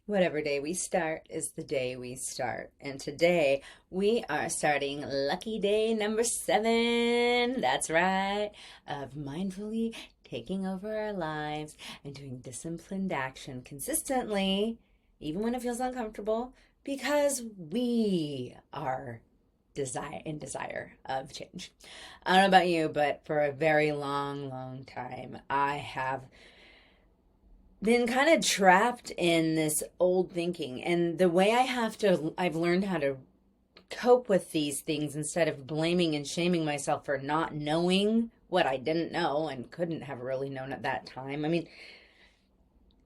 Whatever day we start is the day we start. And today we are starting lucky day number 7. That's right, of mindfully taking over our lives and doing disciplined action consistently, even when it feels uncomfortable, because we are desire of change. I don't know about you, but for a very long time, I have been kind of trapped in this old thinking. And the way I've learned how to cope with these things instead of blaming and shaming myself for not knowing what I didn't know and couldn't have really known at that time. I mean,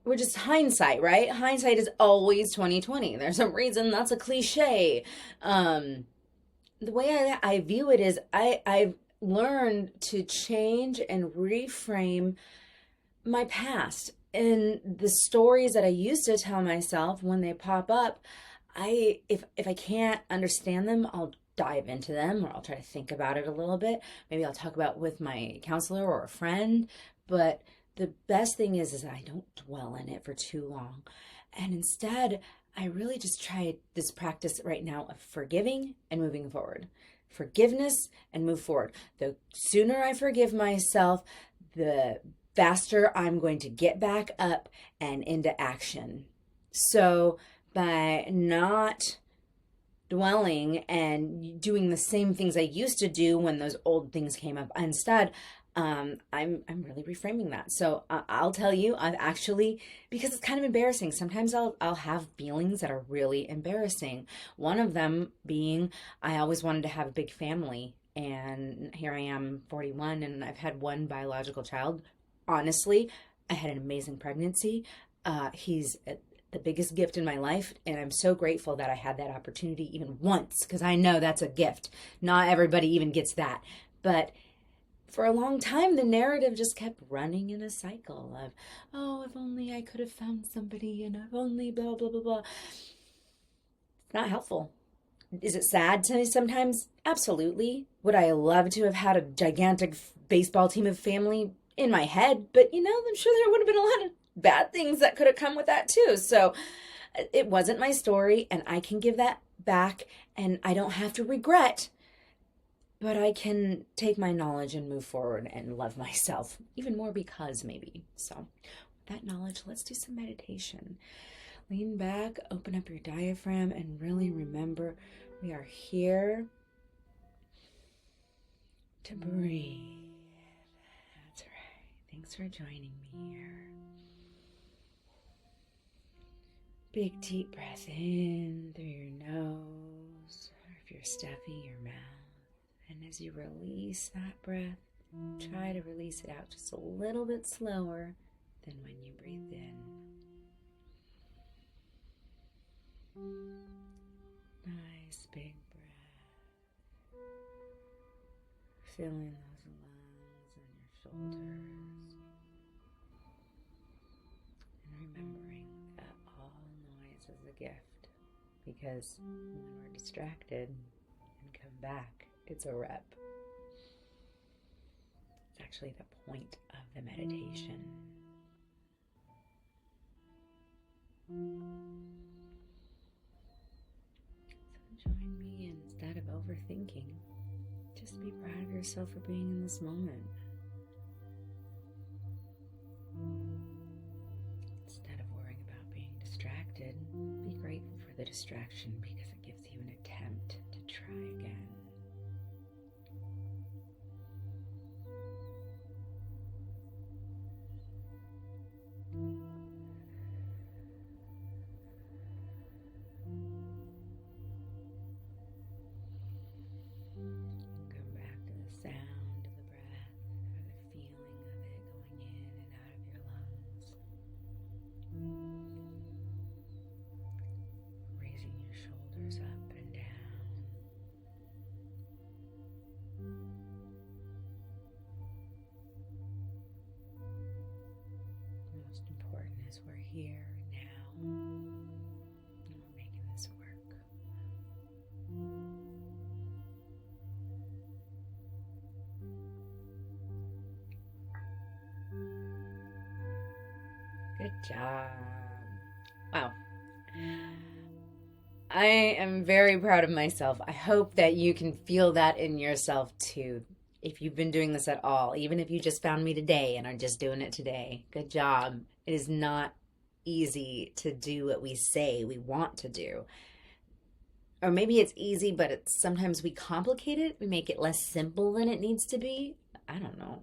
we're just hindsight, right? Hindsight is always 2020. There's a reason that's a cliche. The way I view it is I've learned to change and reframe my past and the stories that I used to tell myself when they pop up. If I can't understand them, I'll dive into them, or I'll try to think about it a little bit. Maybe I'll talk about it with my counselor or a friend. But the best thing is I don't dwell in it for too long. And instead, I really just try this practice right now of forgiving and moving forward. Forgiveness and move forward. The sooner I forgive myself, the faster I'm going to get back up and into action. So by not dwelling and doing the same things I used to do when those old things came up, instead, I'm really reframing that. So I'll tell you, I've actually, because it's kind of embarrassing. Sometimes I'll have feelings that are really embarrassing. One of them being I always wanted to have a big family, and here I am, 41, and I've had one biological child. Honestly, I had an amazing pregnancy. He's the biggest gift in my life, and I'm so grateful that I had that opportunity even once, because I know that's a gift. Not everybody even gets that. But for a long time, the narrative just kept running in a cycle of, oh, if only I could have found somebody, and if only blah, blah, blah, blah. It's not helpful. Is it sad to me sometimes? Absolutely. Would I love to have had a gigantic baseball team of family in my head? But, I'm sure there would have been a lot of bad things that could have come with that too. So it wasn't my story, and I can give that back, and I don't have to regret, but I can take my knowledge and move forward and love myself even more because maybe. So with that knowledge, let's do some meditation. Lean back, open up your diaphragm, and really remember we are here to breathe. That's right. Thanks for joining me here. Big deep breath in through your nose, or if you're stuffy, your mouth. And as you release that breath, try to release it out just a little bit slower than when you breathed in. Nice big breath. Filling those lungs and your shoulders. And remembering that all noise is a gift. Because when we're distracted and come back, it's a rep. It's actually the point of the meditation. So join me, and instead of overthinking, just be proud of yourself for being in this moment. Instead of worrying about being distracted, be grateful for the distraction because it gives you an attempt to try again. Come back to the sound of the breath, or the feeling of it going in and out of your lungs. Raising your shoulders up and down. Most important is we're here now, and we're making this work. Good job. Wow. I am very proud of myself. I hope that you can feel that in yourself too. If you've been doing this at all, even if you just found me today and are just doing it today, good job. It is not easy to do what we say we want to do. Or maybe it's easy, but sometimes we complicate it. We make it less simple than it needs to be. I don't know.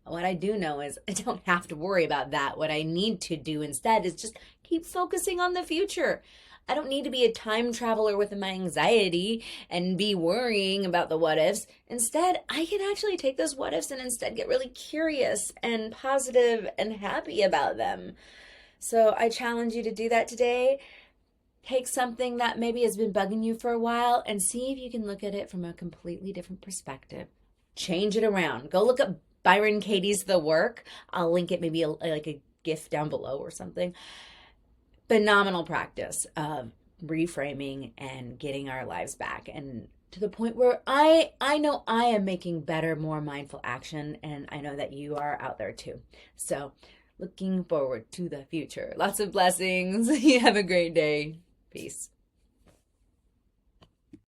What I do know is I don't have to worry about that. What I need to do instead is just keep focusing on the future. I don't need to be a time traveler with my anxiety and be worrying about the what ifs. Instead, I can actually take those what ifs and instead get really curious and positive and happy about them. So I challenge you to do that today. Take something that maybe has been bugging you for a while and see if you can look at it from a completely different perspective. Change it around. Go look up Byron Katie's The Work. I'll link it, maybe like a GIF down below or something. Phenomenal practice of reframing and getting our lives back, and to the point where I know I am making better, more mindful action, and I know that you are out there too. So looking forward to the future. Lots of blessings. You have a great day. Peace.